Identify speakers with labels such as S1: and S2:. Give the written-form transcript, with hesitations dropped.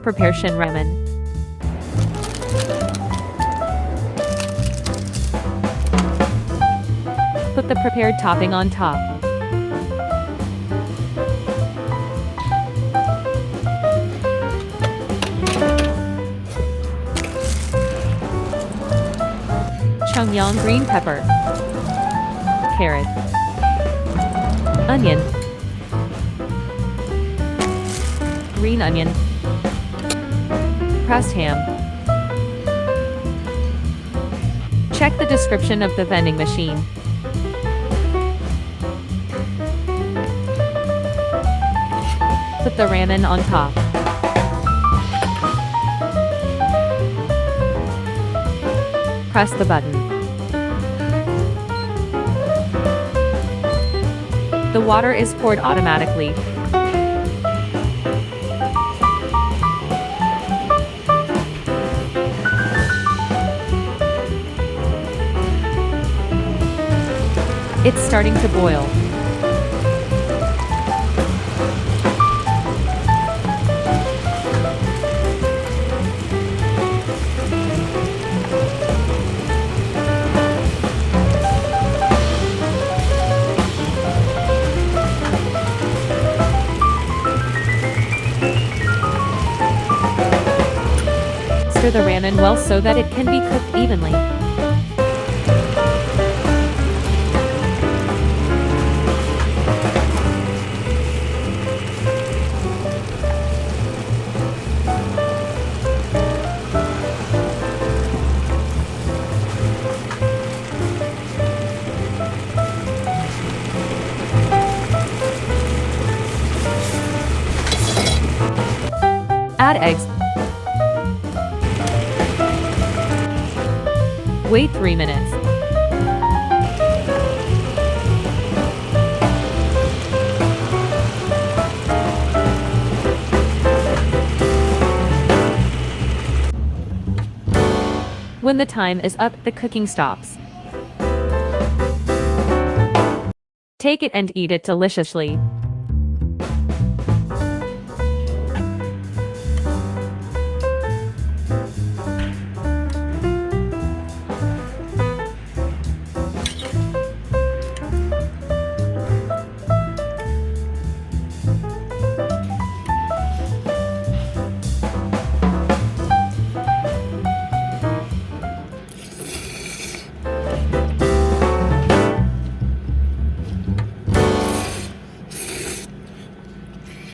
S1: Prepare Shin Ramen. Put the prepared topping on top. Cheongyang green pepper, carrot, onion, green onion, pressed ham. Check the description of the vending machine. Put the ramen on top. Press the button. The water is poured automatically. It's starting to boil. Stir the ramen well so that it can be cooked evenly. Add eggs. Wait 3 minutes. When the time is up, the cooking stops. Take it and eat it deliciously.